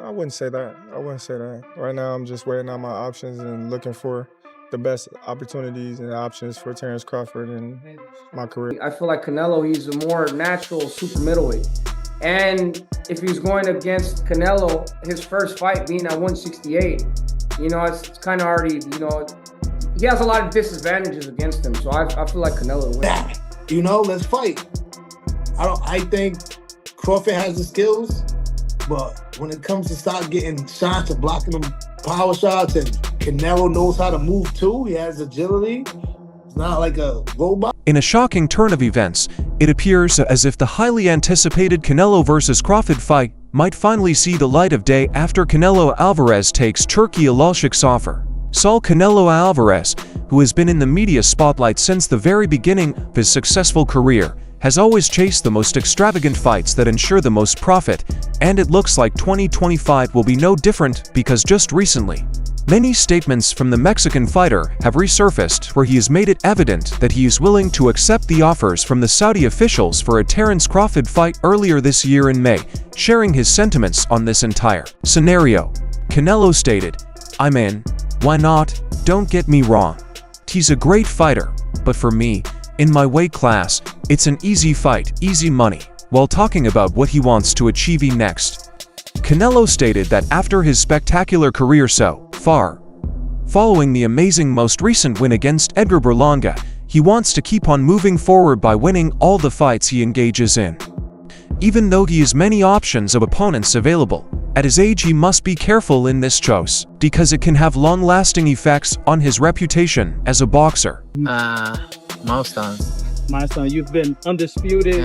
I wouldn't say that. I wouldn't say that. Right now, I'm just weighing out my options and looking for the best opportunities and options for Terrence Crawford in my career. I feel like Canelo, he's a more natural super middleweight. And if he's going against Canelo, his first fight being at 168, it's kind of already, he has a lot of disadvantages against him. So I feel like Canelo wins. Let's fight. I think Crawford has the skills, but when it comes to start getting shots and blocking them power shots, and Canelo knows how to move too. He has agility. It's not like a robot. In a shocking turn of events, it appears as if the highly anticipated Canelo vs. Crawford fight might finally see the light of day after Canelo Alvarez takes Turki Alalshikh's offer. Saul Canelo Alvarez, who has been in the media spotlight since the very beginning of his successful career, has always chased the most extravagant fights that ensure the most profit, and it looks like 2025 will be no different because just recently, many statements from the Mexican fighter have resurfaced where he has made it evident that he is willing to accept the offers from the Saudi officials for a Terrence Crawford fight earlier this year in May, sharing his sentiments on this entire scenario. Canelo stated, "I'm in. Why not? Don't get me wrong. He's a great fighter, but for me, in my weight class, it's an easy fight, easy money," while talking about what he wants to achieve next. Canelo stated that after his spectacular career so far, following the amazing most recent win against Edgar Berlanga, he wants to keep on moving forward by winning all the fights he engages in. Even though he has many options of opponents available, at his age he must be careful in this choice, because it can have long-lasting effects on his reputation as a boxer. Milestone, you've been undisputed.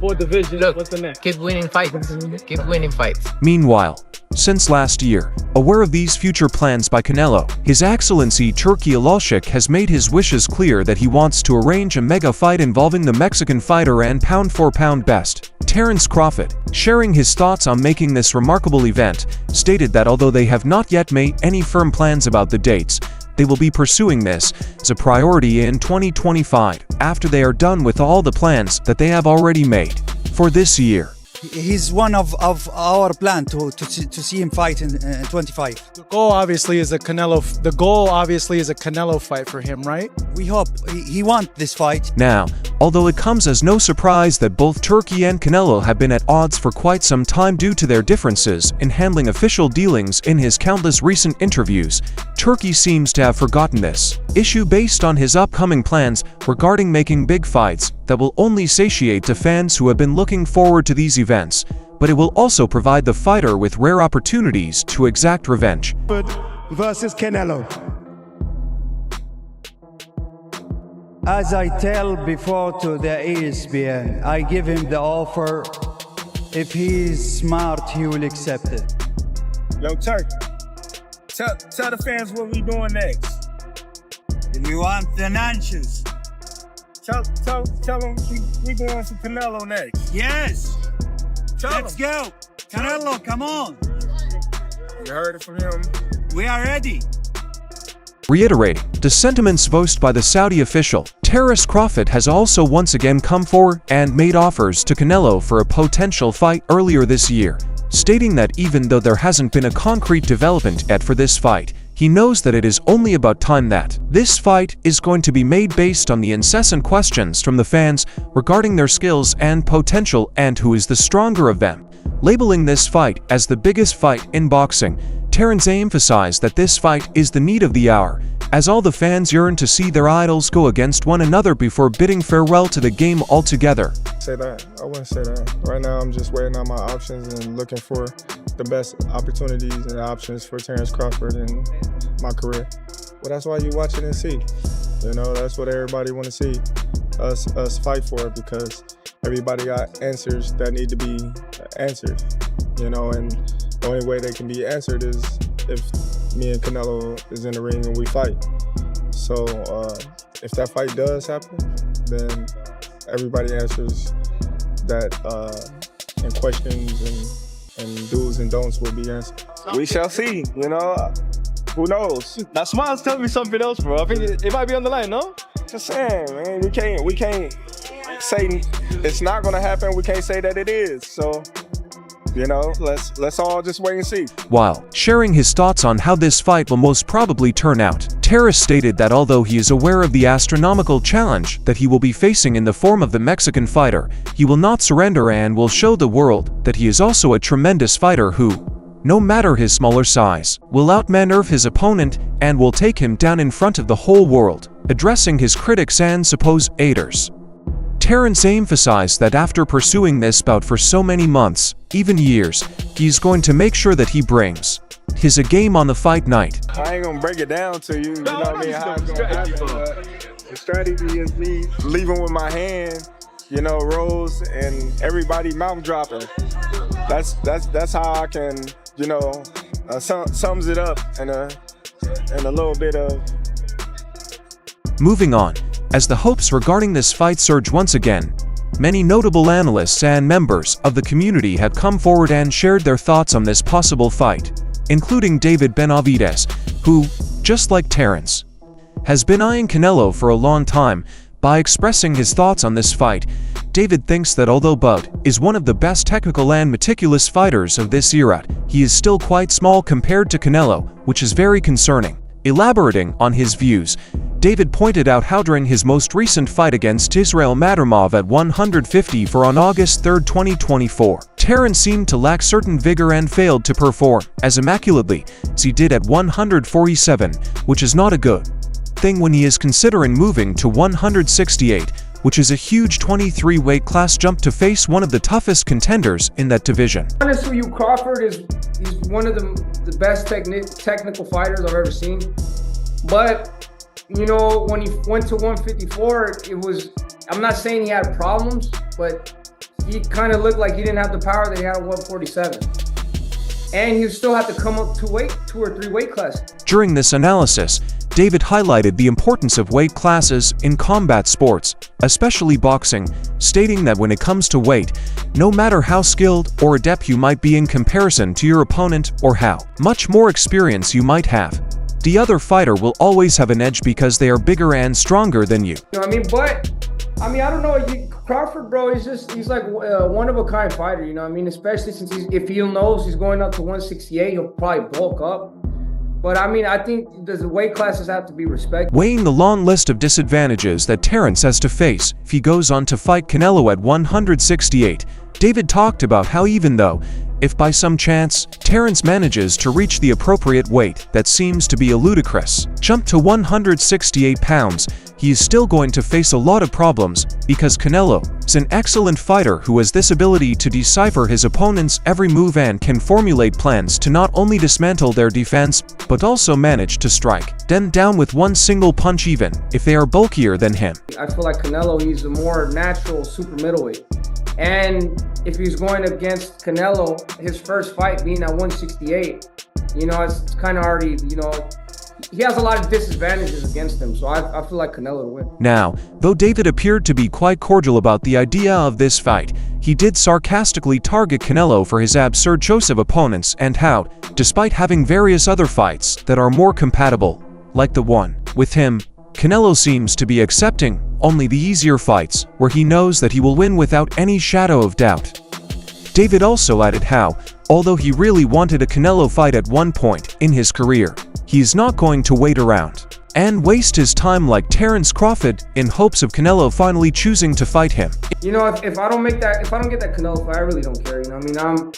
Four divisions. Look, what's the next? keep winning fights. Keep winning fights. Meanwhile, since last year, aware of these future plans by Canelo, His Excellency Turki Alalshikh has made his wishes clear that he wants to arrange a mega fight involving the Mexican fighter and pound-for-pound best, Terrence Crawford. Sharing his thoughts on making this remarkable event, stated that although they have not yet made any firm plans about the dates, they will be pursuing this as a priority in 2025 after they are done with all the plans that they have already made for this year. He's one of our plan to see him fight in 25. The goal obviously is a Canelo fight for him, right? We hope he wants this fight. Now, although it comes as no surprise that both Turki and Canelo have been at odds for quite some time due to their differences in handling official dealings in his countless recent interviews, Turki seems to have forgotten this issue based on his upcoming plans regarding making big fights that will only satiate to fans who have been looking forward to these events, but it will also provide the fighter with rare opportunities to exact revenge. Versus Canelo. As I tell before to the ESPN, I give him the offer. If he's smart, he will accept it. Yo, Turk, tell the fans what we doing next. We want financials. Tell them we going for Canelo next. Yes. Let's go. Canelo, come on. You heard it from him. We are ready. Reiterating the sentiments voiced by the Saudi official, Terrence Crawford has also once again come forward and made offers to Canelo for a potential fight earlier this year, stating that even though there hasn't been a concrete development yet for this fight, he knows that it is only about time that this fight is going to be made based on the incessant questions from the fans regarding their skills and potential and who is the stronger of them. Labeling this fight as the biggest fight in boxing, Terrence emphasized that this fight is the need of the hour, as all the fans yearn to see their idols go against one another before bidding farewell to the game altogether. Say that. I wouldn't say that. Right now, I'm just weighing out my options and looking for the best opportunities and options for Terrence Crawford in my career. Well, that's why you watch it and see. That's what everybody want to see us fight for, because everybody got answers that need to be answered. And the only way they can be answered is if me and Canelo is in the ring and we fight. So if that fight does happen, then everybody answers that, and questions and do's and don'ts will be answered. We shall see, Who knows? Now, Smile's telling me something else, bro. I think it might be on the line, no? Just saying, man. We can't say it's not gonna happen. We can't say that it is. So You know, let's all just wait and see. While sharing his thoughts on how this fight will most probably turn out, Terrace stated that although he is aware of the astronomical challenge that he will be facing in the form of the Mexican fighter, he will not surrender and will show the world that he is also a tremendous fighter who, no matter his smaller size, will outmaneuver his opponent and will take him down in front of the whole world, addressing his critics and supposed haters. Terence emphasized that after pursuing this bout for so many months, even years, he's going to make sure that he brings his A game on the fight night. I ain't gonna break it down to you, you know what I mean, how it's gonna happen, but the strategy is me leaving with my hand, you know, rolls and everybody mouth dropping. That's how I can, you know, sums it up in a little bit of. Moving on, as the hopes regarding this fight surge once again, many notable analysts and members of the community have come forward and shared their thoughts on this possible fight, including David Benavidez, who, just like Terence, has been eyeing Canelo for a long time. By expressing his thoughts on this fight, David thinks that although Bout is one of the best technical and meticulous fighters of this era, he is still quite small compared to Canelo, which is very concerning. Elaborating on his views, David pointed out how during his most recent fight against Israel Madrimov at 150 on August 3, 2024, Terence seemed to lack certain vigor and failed to perform as immaculately as he did at 147, which is not a good thing when he is considering moving to 168, which is a huge 23 weight class jump to face one of the toughest contenders in that division. Honestly, Crawford he's one of the best technical fighters I've ever seen. But, you know, when he went to 154, I'm not saying he had problems, but he kind of looked like he didn't have the power that he had at 147. And he still had to come up 2 or 3 weight classes. During this analysis, David highlighted the importance of weight classes in combat sports, especially boxing, stating that when it comes to weight, no matter how skilled or adept you might be in comparison to your opponent or how much more experience you might have, the other fighter will always have an edge because they are bigger and stronger than you. You know what I mean? But, I mean, I don't know. Crawford, bro, he's like a one-of-a-kind fighter, you know what I mean? Especially since if he knows he's going up to 168, he'll probably bulk up. But I mean, I think the weight classes have to be respected. Weighing the long list of disadvantages that Terence has to face if he goes on to fight Canelo at 168, David talked about how even though, if by some chance, Terence manages to reach the appropriate weight that seems to be a ludicrous jump to 168 pounds, he is still going to face a lot of problems because Canelo is an excellent fighter who has this ability to decipher his opponent's every move and can formulate plans to not only dismantle their defense, but also manage to strike them down with one single punch even if they are bulkier than him. I feel like Canelo, he's a more natural super middleweight. And if he's going against Canelo, his first fight being at 168, you know, it's kind of already, you know, he has a lot of disadvantages against him, so I feel like Canelo to win. Now, though David appeared to be quite cordial about the idea of this fight, he did sarcastically target Canelo for his absurd choice of opponents and how, despite having various other fights that are more compatible, like the one with him, Canelo seems to be accepting only the easier fights where he knows that he will win without any shadow of doubt. David also added how, although he really wanted a Canelo fight at one point in his career, he is not going to wait around and waste his time like Terence Crawford in hopes of Canelo finally choosing to fight him. You know, if I don't get that Canelo fight, I really don't care. You know, I mean,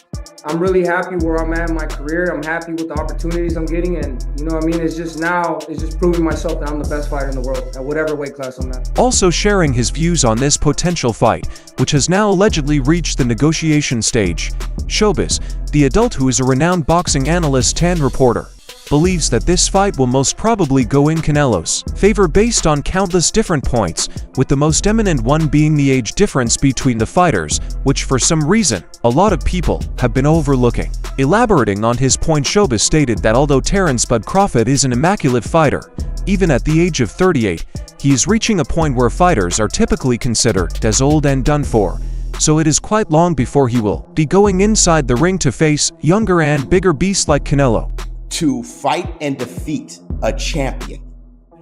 I'm really happy where I'm at in my career. I'm happy with the opportunities I'm getting, and you know what I mean? It's just proving myself that I'm the best fighter in the world at whatever weight class I'm at. Also sharing his views on this potential fight, which has now allegedly reached the negotiation stage, Showbiz, the adult who is a renowned boxing analyst and reporter, believes that this fight will most probably go in Canelo's favor based on countless different points, with the most eminent one being the age difference between the fighters, which for some reason, a lot of people have been overlooking. Elaborating on his point, Showbiz stated that although Terence Bud Crawford is an immaculate fighter, even at the age of 38, he is reaching a point where fighters are typically considered as old and done for, so it is quite long before he will be going inside the ring to face younger and bigger beasts like Canelo. To fight and defeat a champion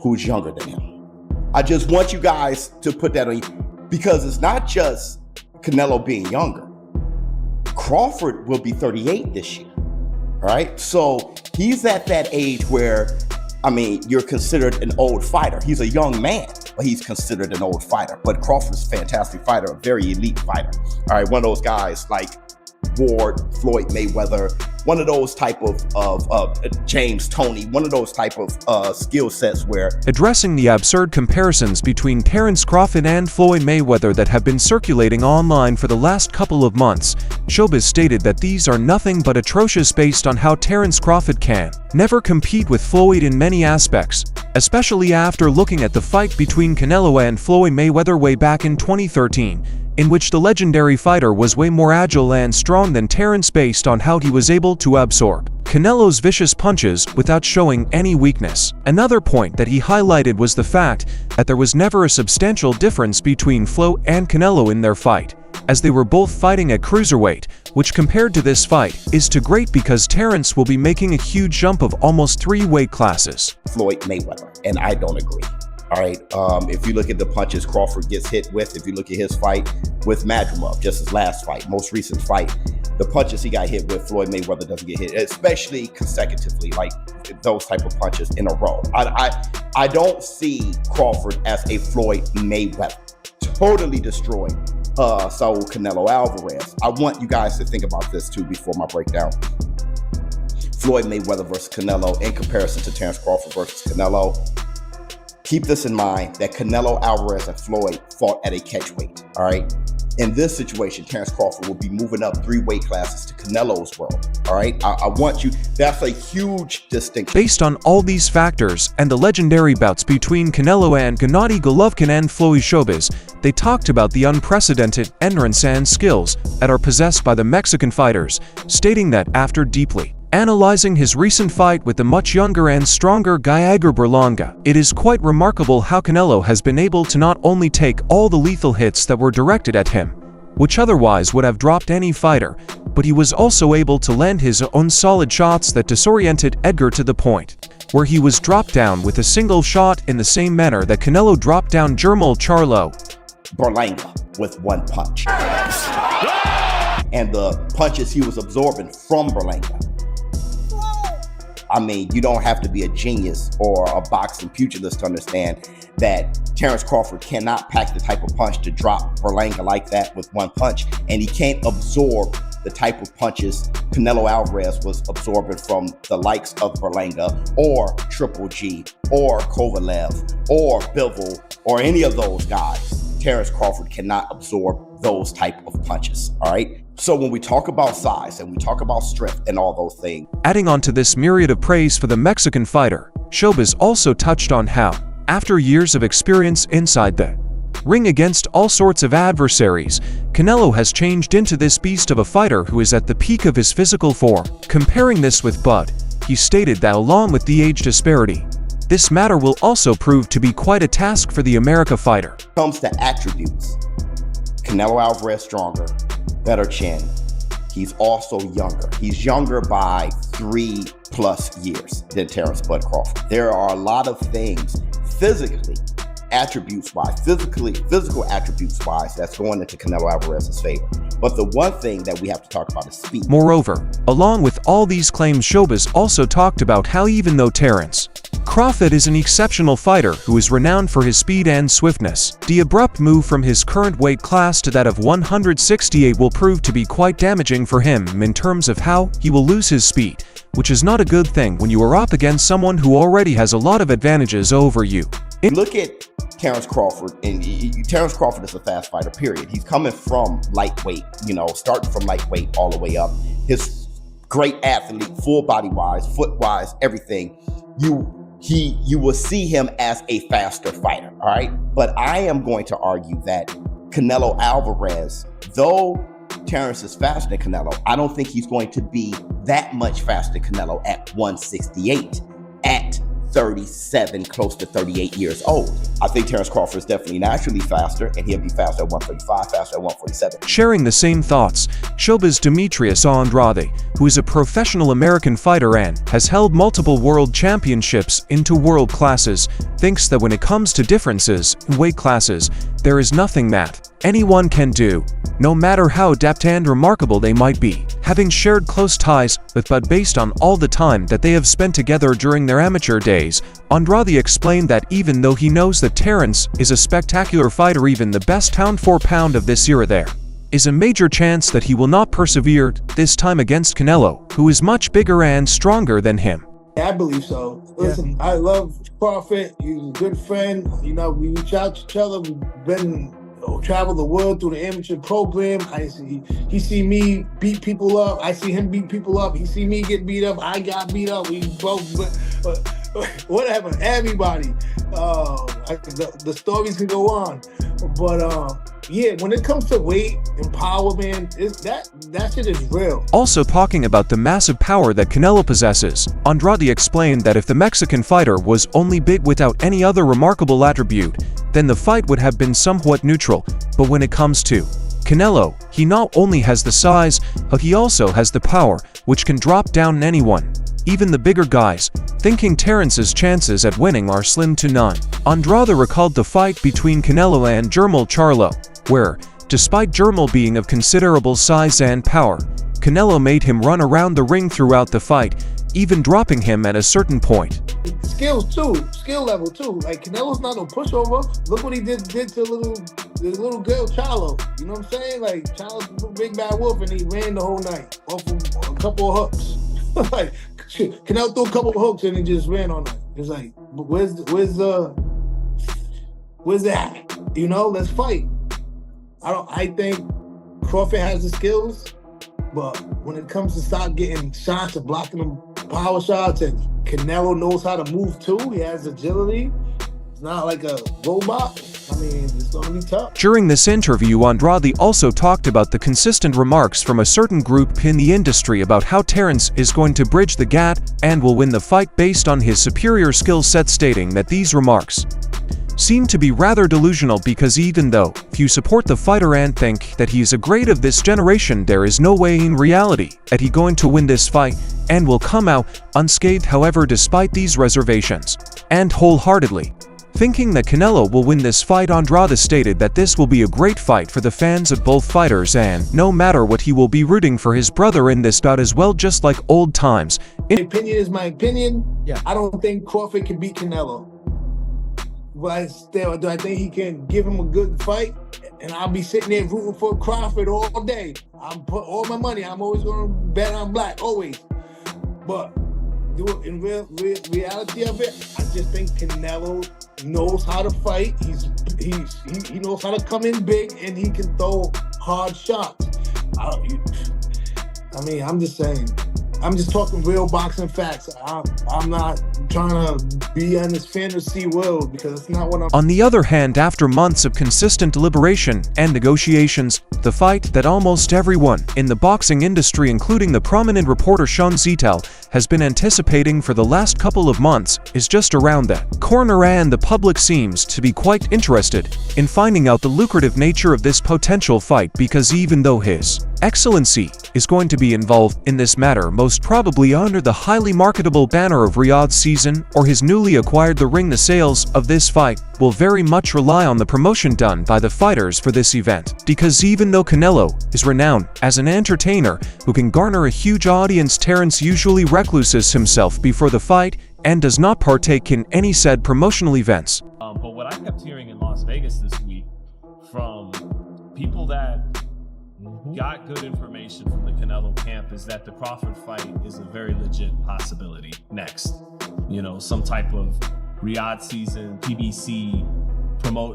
who's younger than him. I just want you guys to put that on you, because it's not just Canelo being younger. Crawford will be 38 this year. All right. So he's at that age where, I mean, you're considered an old fighter. He's a young man, but he's considered an old fighter. But Crawford's a fantastic fighter, a very elite fighter. All right. One of those guys like Ward, Floyd Mayweather, one of those type of James Toney, one of those type of skill sets where... Addressing the absurd comparisons between Terence Crawford and Floyd Mayweather that have been circulating online for the last couple of months, Showbiz stated that these are nothing but atrocious based on how Terence Crawford can never compete with Floyd in many aspects, especially after looking at the fight between Canelo and Floyd Mayweather way back in 2013, in which the legendary fighter was way more agile and strong than Terence based on how he was able to absorb Canelo's vicious punches without showing any weakness. Another point that he highlighted was the fact that there was never a substantial difference between Flo and Canelo in their fight, as they were both fighting at cruiserweight, which compared to this fight is too great because Terence will be making a huge jump of almost 3 weight classes. Floyd Mayweather, and I don't agree. All right, if you look at the punches Crawford gets hit with, if you look at his fight with Madrimov, just his last fight, most recent fight, the punches he got hit with, Floyd Mayweather doesn't get hit, especially consecutively, like those type of punches in a row. I don't see Crawford as a Floyd Mayweather. Totally destroyed Saul Canelo Alvarez. I want you guys to think about this too before my breakdown. Floyd Mayweather versus Canelo in comparison to Terence Crawford versus Canelo. Keep this in mind that Canelo Alvarez and Floyd fought at a catch weight, all right? In this situation, Terence Crawford will be moving up 3 weight classes to Canelo's world, all right? I want you, that's a huge distinction. Based on all these factors and the legendary bouts between Canelo and Gennady Golovkin and Floyd Showbiz, they talked about the unprecedented endurance and skills that are possessed by the Mexican fighters, stating that after deeply analyzing his recent fight with the much younger and stronger Edgar Berlanga, it is quite remarkable how Canelo has been able to not only take all the lethal hits that were directed at him, which otherwise would have dropped any fighter, but he was also able to land his own solid shots that disoriented Edgar to the point where he was dropped down with a single shot in the same manner that Canelo dropped down Jermall Charlo Berlanga with 1 punch. And the punches he was absorbing from Berlanga. I mean, you don't have to be a genius or a boxing pugilist to understand that Terence Crawford cannot pack the type of punch to drop Berlanga like that with 1 punch, and he can't absorb the type of punches Canelo Alvarez was absorbing from the likes of Berlanga or Triple G or Kovalev or Bivol or any of those guys. Terence Crawford cannot absorb those type of punches, all right? So when we talk about size and we talk about strength and all those things. Adding on to this myriad of praise for the Mexican fighter, Showbiz also touched on how, after years of experience inside the ring against all sorts of adversaries, Canelo has changed into this beast of a fighter who is at the peak of his physical form. Comparing this with Bud, he stated that along with the age disparity, this matter will also prove to be quite a task for the America fighter. Comes to attributes, Canelo Alvarez stronger, better chin. He's also younger. He's younger by 3+ years than Terence Bud Crawford. There are a lot of things physically, attributes-wise, physical attributes-wise, that's going into Canelo Alvarez's favor. But the one thing that we have to talk about is speed. Moreover, along with all these claims, Showbiz also talked about how even though Terence Crawford is an exceptional fighter who is renowned for his speed and swiftness, the abrupt move from his current weight class to that of 168 will prove to be quite damaging for him in terms of how he will lose his speed, which is not a good thing when you are up against someone who already has a lot of advantages over you. Look at Terence Crawford, and Terence Crawford is a fast fighter, period. He's coming from lightweight, starting from lightweight all the way up. His great athlete, full body-wise, foot-wise, everything. You will see him as a faster fighter, all right? But I am going to argue that Canelo Alvarez, though Terence is faster than Canelo, I don't think he's going to be that much faster than Canelo at 168. At 37, close to 38 years old. I think Terence Crawford is definitely naturally faster, and he'll be faster at 135, faster at 147. Sharing the same thoughts, Showbiz Demetrius Andrade, who is a professional American fighter and has held multiple world championships into world classes, thinks that when it comes to differences in weight classes, there is nothing that anyone can do, no matter how adept and remarkable they might be. Having shared close ties with Bud based on all the time that they have spent together during their amateur days, Andrade explained that even though he knows that Terence is a spectacular fighter, even the best pound-for-pound of this era, there is a major chance that he will not persevere this time against Canelo, who is much bigger and stronger than him. I believe so. Listen, I love Crawford. He's a good friend. You know, we reach out to each other. We've been travel the world through the amateur program. He see me beat people up. I see him beat people up. He see me get beat up. I got beat up. We both, whatever. Everybody. The stories can go on, but yeah, when it comes to weight and power, man, that shit is real. Also talking about the massive power that Canelo possesses, Andrade explained that if the Mexican fighter was only big without any other remarkable attribute, then the fight would have been somewhat neutral. But when it comes to Canelo, he not only has the size, but he also has the power, which can drop down anyone, even the bigger guys, thinking Terence's chances at winning are slim to none. Andrade recalled the fight between Canelo and Jermall Charlo, where, despite Jermall being of considerable size and power, Canelo made him run around the ring throughout the fight, even dropping him at a certain point. Skills too, skill level too. Like, Canelo's not no pushover. Look what he did to the little girl Charlo. You know what I'm saying? Like, Charlo's a big bad wolf, and he ran the whole night off of a couple of hooks. Like, Canelo threw a couple of hooks and he just ran all night. It's like, where's that? You know, let's fight. I think Crawford has the skills, but when it comes to start getting shots and blocking them power shots, and Canelo knows how to move too. He has agility. It's not like a robot. I mean, it's gonna be tough. During this interview, Andrade also talked about the consistent remarks from a certain group in the industry about how Terence is going to bridge the gap and will win the fight based on his superior skill set, stating that these remarks seem to be rather delusional because even though few support the fighter and think that he is a great of this generation, there is no way in reality that he's going to win this fight and will come out unscathed. However, despite these reservations, and wholeheartedly thinking that Canelo will win this fight, Andrade stated that this will be a great fight for the fans of both fighters, and no matter what, he will be rooting for his brother in this bout as well, just like old times. My opinion is my opinion. Yeah. I don't think Crawford can beat Canelo. But still, do I think he can give him a good fight? And I'll be sitting there rooting for Crawford all day. I'm put all my money. I'm always going to bet on black, always. But do it in reality of it, I just think Canelo knows how to fight. He knows how to come in big, and he can throw hard shots. I mean, I'm just saying. I'm just talking real boxing facts. I'm not trying to be in this fantasy world, because it's not what I'm. On the other hand, after months of consistent deliberation and negotiations, the fight that almost everyone in the boxing industry, including the prominent reporter Sean Zito, has been anticipating for the last couple of months is just around the corner, and the public seems to be quite interested in finding out the lucrative nature of this potential fight, because even though His Excellency is going to be involved in this matter, most probably under the highly marketable banner of Riyadh season or his newly acquired The Ring, the sales of this fight will very much rely on the promotion done by the fighters for this event, because even though Canelo is renowned as an entertainer who can garner a huge audience, Terence usually recluses himself before the fight and does not partake in any said promotional events. But what I kept hearing in Las Vegas this week from people that got good information from the Canelo camp is that the Crawford fight is a very legit possibility next. You know, some type of Riyadh season, PBC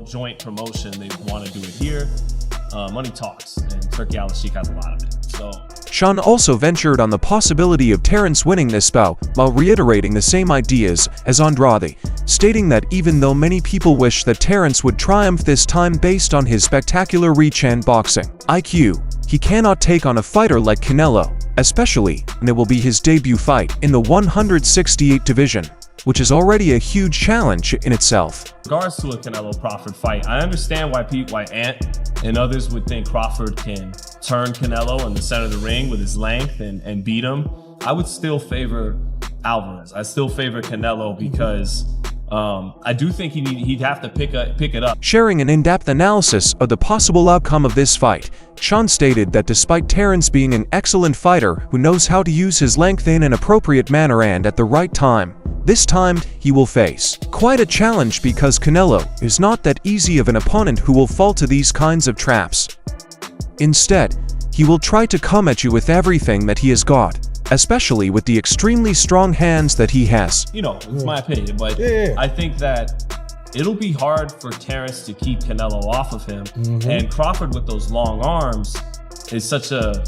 joint promotion. They want to do it here. Money talks, and Turki Alalshikh has a lot of it. So Sean also ventured on the possibility of Terence winning this bout, while reiterating the same ideas as Andrade, stating that even though many people wish that Terence would triumph this time based on his spectacular reach and boxing IQ, he cannot take on a fighter like Canelo, especially when it will be his debut fight in the 168 division. which is already a huge challenge in itself. In regards to a Canelo-Crawford fight, I understand why Ant and others would think Crawford can turn Canelo in the center of the ring with his length and beat him. I would still favor Alvarez. I still favor Canelo because I do think he'd have to pick it up. Sharing an in-depth analysis of the possible outcome of this fight, Sean stated that despite Terence being an excellent fighter who knows how to use his length in an appropriate manner and at the right time, this time he will face quite a challenge because Canelo is not that easy of an opponent who will fall to these kinds of traps. Instead, he will try to come at you with everything that he has got, especially with the extremely strong hands that he has. You know, it's my opinion, but I think that it'll be hard for Terence to keep Canelo off of him. And Crawford with those long arms is such a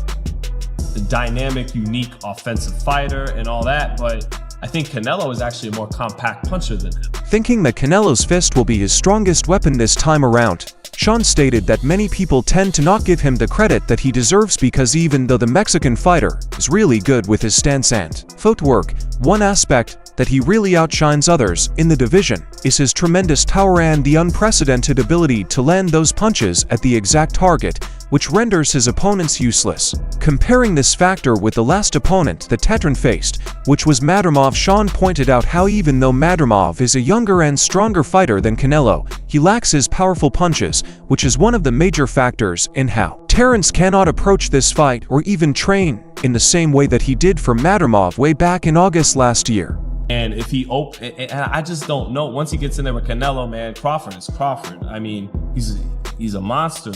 dynamic, unique offensive fighter and all that, but I think Canelo is actually a more compact puncher than him. Thinking that Canelo's fist will be his strongest weapon this time around, Sean stated that many people tend to not give him the credit that he deserves because even though the Mexican fighter is really good with his stance and footwork, one aspect that he really outshines others in the division is his tremendous power and the unprecedented ability to land those punches at the exact target, which renders his opponents useless. Comparing this factor with the last opponent that Tetran faced, which was Madrimov, Sean pointed out how even though Madrimov is a younger and stronger fighter than Canelo, he lacks his powerful punches, which is one of the major factors in how Terence cannot approach this fight or even train in the same way that he did for Madrimov way back in August last year. And if he and I just don't know. Once he gets in there with Canelo, man, Crawford is Crawford. I mean, he's a monster,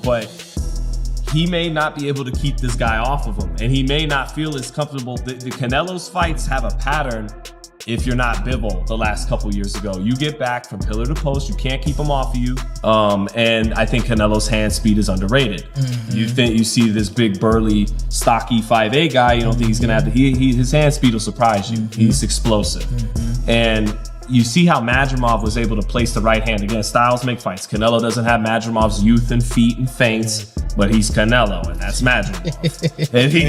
but he may not be able to keep this guy off of him, and he may not feel as comfortable. The Canelo's fights have a pattern. If you're not Bivol the last couple years ago, you get back from pillar to post, you can't keep him off of you. And I think Canelo's hand speed is underrated. You see this big burly stocky 5'8" guy, you don't think he's gonna have his hand speed will surprise you. He's explosive. And you see how Madrimov was able to place the right hand. Again, styles make fights. Canelo doesn't have Madrimov's youth and feet and feints, but he's Canelo, and that's Madrimov. And he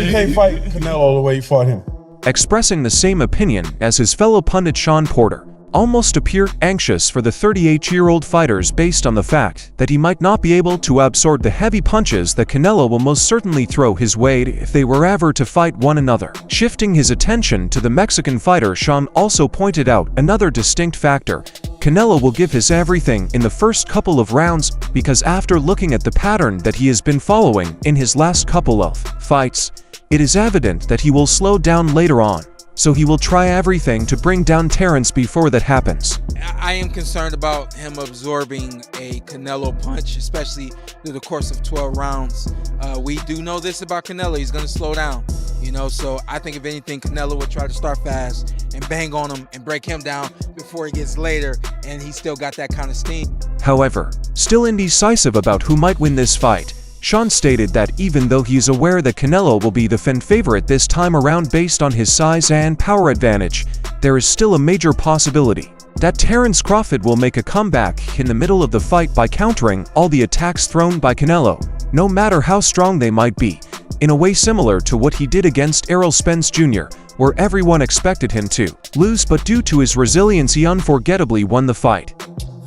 can't fight Canelo the way he fought him. Expressing the same opinion as his fellow pundit Sean Porter, almost appeared anxious for the 38-year-old fighters based on the fact that he might not be able to absorb the heavy punches that Canelo will most certainly throw his way if they were ever to fight one another. Shifting his attention to the Mexican fighter, Sean also pointed out another distinct factor. Canelo will give his everything in the first couple of rounds because after looking at the pattern that he has been following in his last couple of fights, it is evident that he will slow down later on, so he will try everything to bring down Terence before that happens. I am concerned about him absorbing a Canelo punch, especially through the course of 12 rounds. We do know this about Canelo, he's going to slow down, you know, so I think if anything, Canelo would try to start fast and bang on him and break him down before he gets later, and he's still got that kind of steam. However, still indecisive about who might win this fight, Sean stated that even though he is aware that Canelo will be the fan favorite this time around based on his size and power advantage, there is still a major possibility that Terence Crawford will make a comeback in the middle of the fight by countering all the attacks thrown by Canelo, no matter how strong they might be, in a way similar to what he did against Errol Spence Jr., where everyone expected him to lose, but due to his resilience he unforgettably won the fight.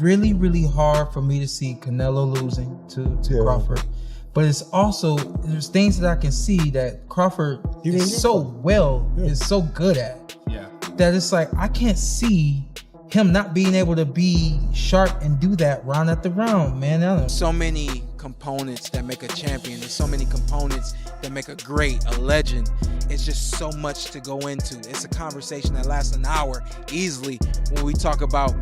Really hard for me to see Canelo losing to Crawford. But it's also, there's things that I can see that Crawford is so good at. Yeah. That it's like, I can't see him not being able to be sharp and do that round after round, man. So many components that make a champion. There's so many components that make a great, a legend. It's just so much to go into. It's a conversation that lasts an hour easily when we talk about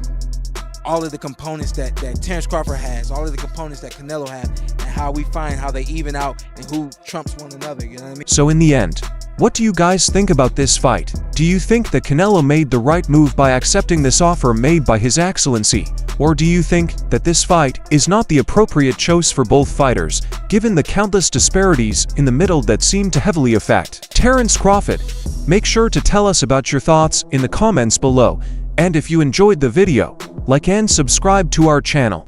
all of the components that Terence Crawford has, all of the components that Canelo has, and how we find how they even out and who trumps one another, you know what I mean? So in the end, what do you guys think about this fight? Do you think that Canelo made the right move by accepting this offer made by His Excellency? Or do you think that this fight is not the appropriate choice for both fighters, given the countless disparities in the middle that seem to heavily affect Terence Crawford? Make sure to tell us about your thoughts in the comments below, and if you enjoyed the video, like and subscribe to our channel.